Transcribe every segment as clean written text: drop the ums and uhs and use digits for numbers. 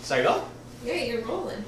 So I go? Yeah, you're rolling.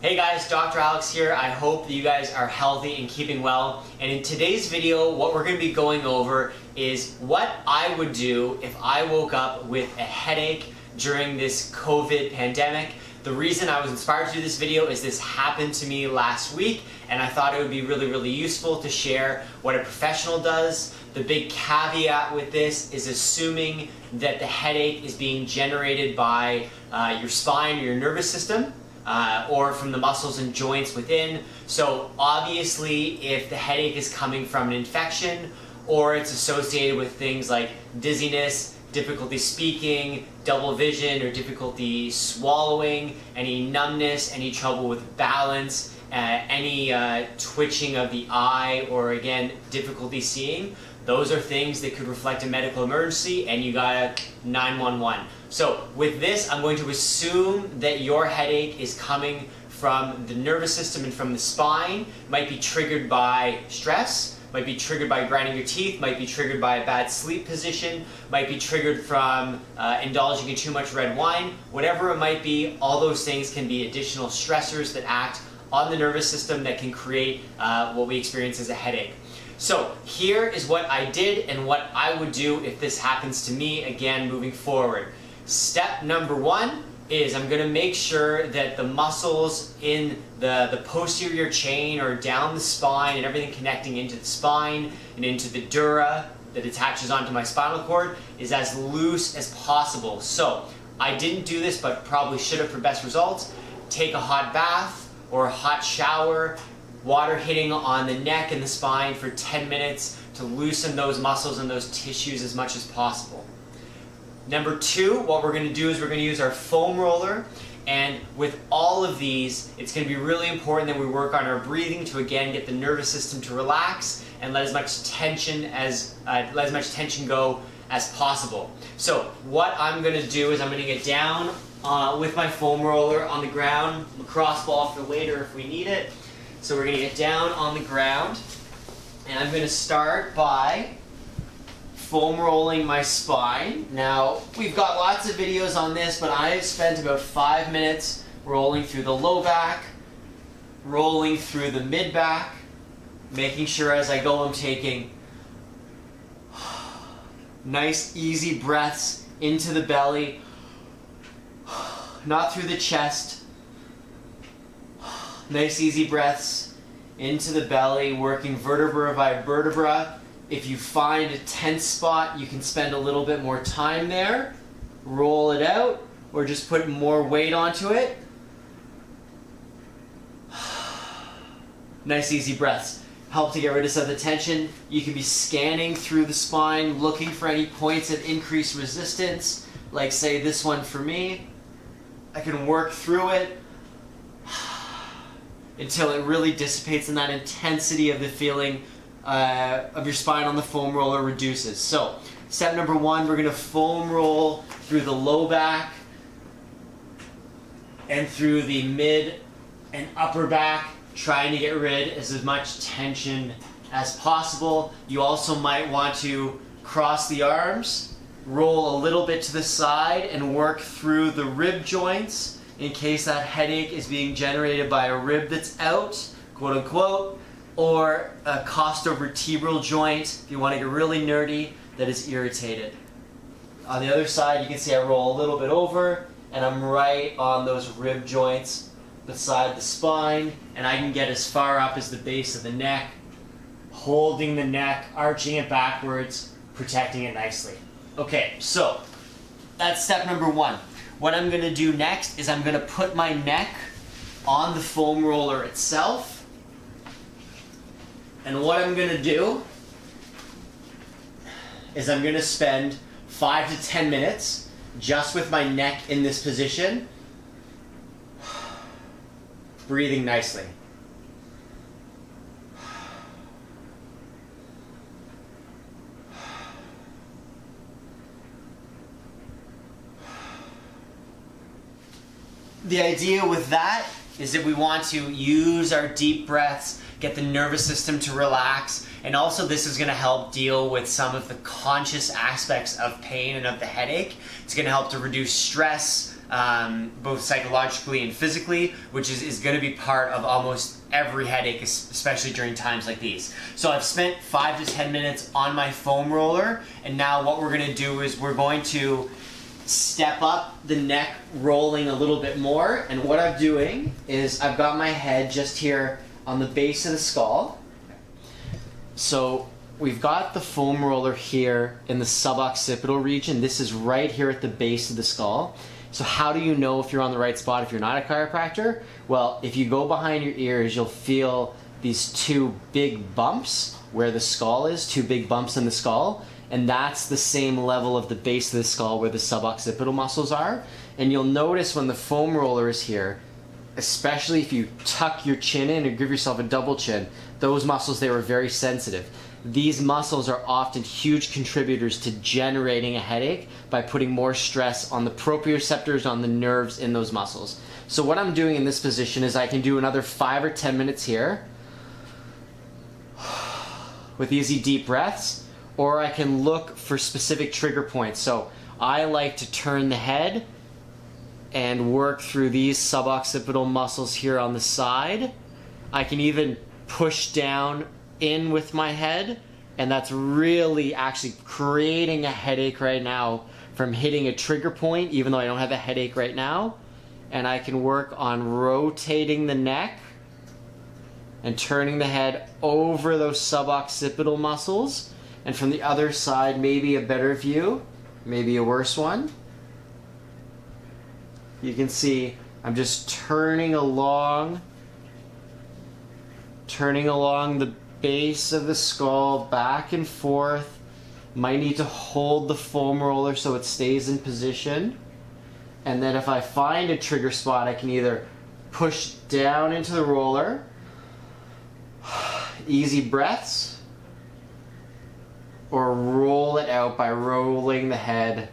Hey guys, Dr. Alex here. I hope that you guys are healthy and keeping well. And in today's video, what we're going to be going over is what I would do if I woke up with a headache during this COVID pandemic. The reason I was inspired to do this video is this happened to me last week, and I thought it would be really useful to share what a professional does. The big caveat with this is assuming that the headache is being generated by your spine or your nervous system, or from the muscles and joints within. So obviously if the headache is coming from an infection or it's associated with things like dizziness, difficulty speaking, double vision, or difficulty swallowing, any numbness, any trouble with balance, any twitching of the eye, or again, difficulty seeing, those are things that could reflect a medical emergency and you got 911. So with this, I'm going to assume that your headache is coming from the nervous system and from the spine, might be triggered by stress, might be triggered by grinding your teeth, might be triggered by a bad sleep position, might be triggered from indulging in too much red wine. Whatever it might be, all those things can be additional stressors that act on the nervous system that can create what we experience as a headache. So here is what I did and what I would do if this happens to me again moving forward. Step number one is I'm going to make sure that the muscles in the posterior chain or down the spine and everything connecting into the spine and into the dura that attaches onto my spinal cord is as loose as possible. So I didn't do this, but probably should have for best results. Take a hot bath or a hot shower, water hitting on the neck and the spine for 10 minutes to loosen those muscles and those tissues as much as possible. Number two, what we're going to do is we're going to use our foam roller, and with all of these, it's going to be really important that we work on our breathing to again get the nervous system to relax and let as much tension go as possible. So what I'm going to do is I'm going to get down with my foam roller on the ground, lacrosse ball for later if we need it. So we're going to get down on the ground, and I'm going to start by foam rolling my spine. Now, we've got lots of videos on this, but I've spent about 5 minutes rolling through the low back, rolling through the mid back, making sure as I go I'm taking nice easy breaths into the belly, not through the chest. Nice easy breaths into the belly, working vertebra by vertebra. If you find a tense spot, you can spend a little bit more time there, roll it out, or just put more weight onto it. Nice easy breaths. Help to get rid of some of the tension. You can be scanning through the spine, looking for any points of increased resistance, like say this one for me. I can work through it until it really dissipates and that intensity of the feeling of your spine on the foam roller reduces. So, step number one, we're going to foam roll through the low back and through the mid and upper back, trying to get rid of as much tension as possible. You also might want to cross the arms, roll a little bit to the side, and work through the rib joints in case that headache is being generated by a rib that's out, quote unquote, or a costovertebral joint, if you want to get really nerdy, that is irritated. On the other side, you can see I roll a little bit over, and I'm right on those rib joints beside the spine, and I can get as far up as the base of the neck, holding the neck, arching it backwards, protecting it nicely. Okay, so that's step number one. What I'm going to do next is I'm going to put my neck on the foam roller itself. And what I'm going to do is I'm going to spend 5 to 10 minutes just with my neck in this position, breathing nicely. The idea with that is that we want to use our deep breaths, get the nervous system to relax, and also this is going to help deal with some of the conscious aspects of pain and of the headache. It's going to help to reduce stress, both psychologically and physically, which is going to be part of almost every headache, especially during times like these. So I've spent 5 to 10 minutes on my foam roller, and now what we're going to do is we're going to step up the neck, rolling a little bit more. And what I'm doing is I've got my head just here on the base of the skull. So we've got the foam roller here in the suboccipital region. This is right here at the base of the skull. So how do you know if you're on the right spot if you're not a chiropractor? Well, if you go behind your ears, you'll feel these 2 big bumps where the skull is, 2 big bumps in the skull. And that's the same level of the base of the skull where the suboccipital muscles are. And you'll notice when the foam roller is here, especially if you tuck your chin in or give yourself a double chin, those muscles, they were very sensitive. These muscles are often huge contributors to generating a headache by putting more stress on the proprioceptors, on the nerves in those muscles. So what I'm doing in this position is I can do another 5 or 10 minutes here with easy deep breaths, or I can look for specific trigger points. So I like to turn the head and work through these suboccipital muscles here on the side. I can even push down in with my head, and that's really actually creating a headache right now from hitting a trigger point, even though I don't have a headache right now. And I can work on rotating the neck and turning the head over those suboccipital muscles. And from the other side, maybe a better view, maybe a worse one. You can see I'm just turning along the base of the skull back and forth. Might need to hold the foam roller so it stays in position. And then if I find a trigger spot, I can either push down into the roller, easy breaths, or roll it out by rolling the head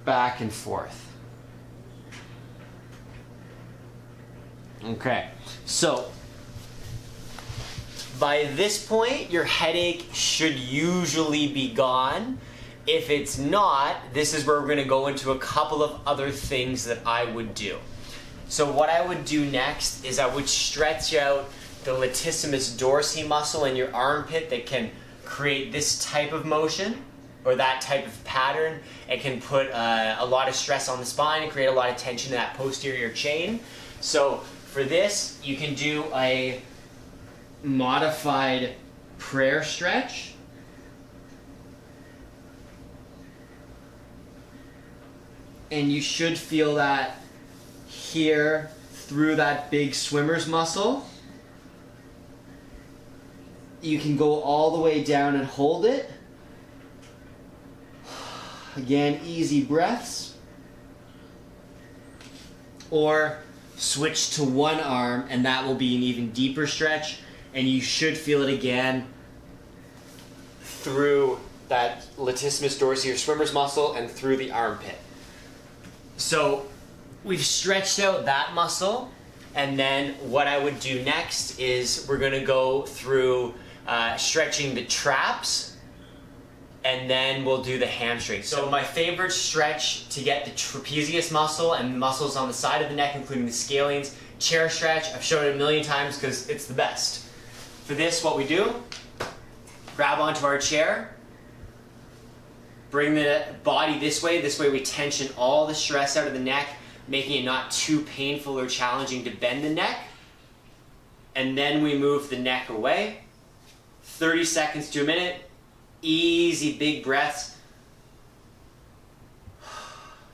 back and forth. Okay, so by this point, your headache should usually be gone. If it's not, this is where we're gonna go into a couple of other things that I would do. So what I would do next is I would stretch out the latissimus dorsi muscle in your armpit that can create this type of motion or that type of pattern. It can put a lot of stress on the spine and create a lot of tension in that posterior chain. So for this, you can do a modified prayer stretch. And you should feel that here through that big swimmer's muscle. You can go all the way down and hold it. Again, easy breaths. Or switch to one arm, and that will be an even deeper stretch. And you should feel it again through that latissimus dorsi or swimmer's muscle and through the armpit. So we've stretched out that muscle, and then what I would do next is we're going to go through stretching the traps, and then we'll do the hamstring. So my favorite stretch to get the trapezius muscle and muscles on the side of the neck, including the scalenes, chair stretch. I've shown it a million times because it's the best. For this, what we do, grab onto our chair, bring the body this way we tension all the stress out of the neck, making it not too painful or challenging to bend the neck. And then we move the neck away. 30 seconds to a minute. Easy big breaths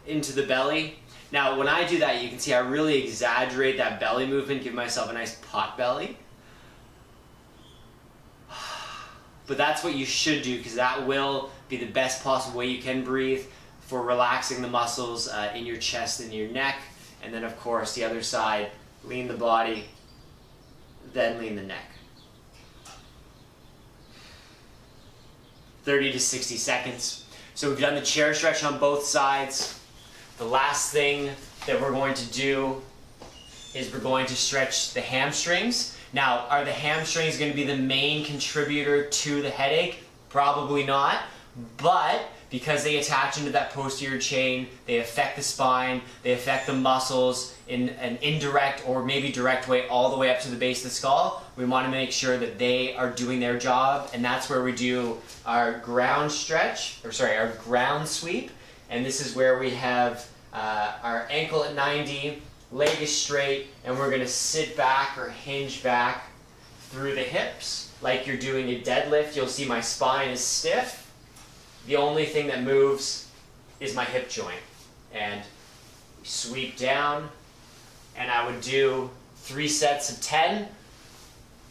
into the belly. Now when I do that, you can see I really exaggerate that belly movement, give myself a nice pot belly. But that's what you should do, because that will be the best possible way you can breathe for relaxing the muscles in your chest and your neck. And then of course the other side, lean the body, then lean the neck. 30 to 60 seconds. So we've done the chair stretch on both sides. The last thing that we're going to do is we're going to stretch the hamstrings. Now, are the hamstrings going to be the main contributor to the headache? Probably not, but because they attach into that posterior chain, they affect the spine, they affect the muscles in an indirect or maybe direct way all the way up to the base of the skull. We want to make sure that they are doing their job, and that's where we do our ground stretch, or sorry, our ground sweep. And this is where we have our ankle at 90, leg is straight, and we're going to sit back or hinge back through the hips like you're doing a deadlift. You'll see my spine is stiff. The only thing that moves is my hip joint. And sweep down, and I would do 3 sets of 10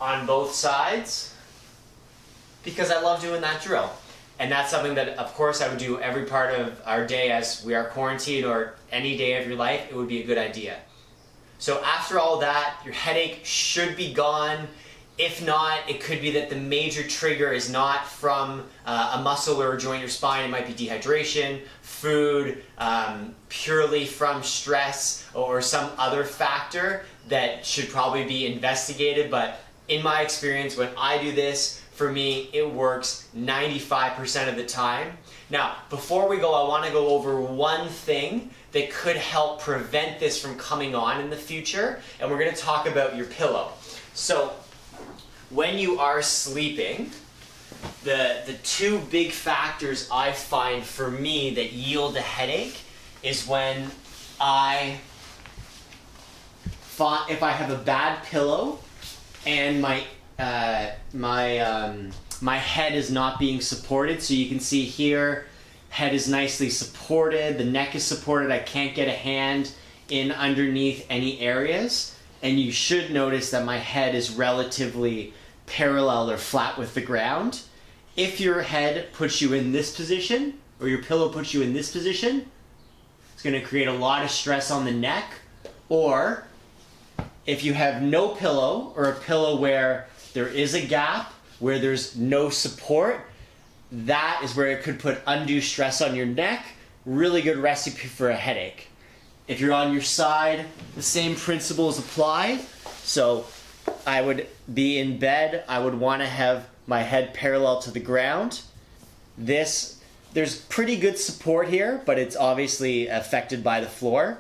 on both sides because I love doing that drill. And that's something that, of course, I would do every part of our day as we are quarantined, or any day of your life. It would be a good idea. So after all that, your headache should be gone. If not, it could be that the major trigger is not from a muscle or a joint in your spine. It might be dehydration, food, purely from stress, or some other factor that should probably be investigated. But in my experience, when I do this, for me, it works 95% of the time. Now, before we go, I want to go over one thing that could help prevent this from coming on in the future, and we're going to talk about your pillow. So, when you are sleeping, the 2 big factors I find for me that yield a headache is when if I have a bad pillow and my head is not being supported. So you can see here, head is nicely supported, the neck is supported, I can't get a hand in underneath any areas. And you should notice that my head is relatively parallel or flat with the ground. If your head puts you in this position, or your pillow puts you in this position, it's going to create a lot of stress on the neck. Or if you have no pillow, or a pillow where there is a gap, where there's no support, that is where it could put undue stress on your neck. Really good recipe for a headache. If you're on your side, the same principles apply. So I would be in bed, I would want to have my head parallel to the ground. There's pretty good support here, but it's obviously affected by the floor.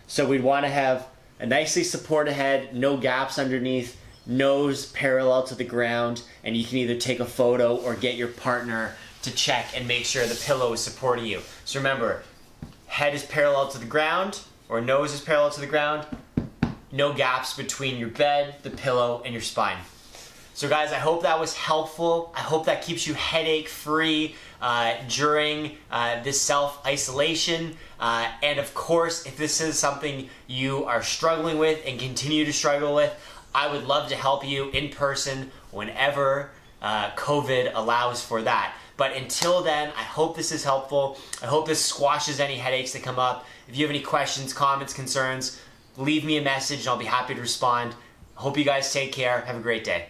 So we'd want to have a nicely supported head, no gaps underneath, nose parallel to the ground, and you can either take a photo or get your partner to check and make sure the pillow is supporting you. So remember, head is parallel to the ground, or nose is parallel to the ground, no gaps between your bed, the pillow, and your spine. So guys, I hope that was helpful. I hope that keeps you headache free during this self-isolation. And of course, if this is something you are struggling with and continue to struggle with, I would love to help you in person whenever COVID allows for that. But until then, I hope this is helpful. I hope this squashes any headaches that come up. If you have any questions, comments, concerns, leave me a message and I'll be happy to respond. Hope you guys take care. Have a great day.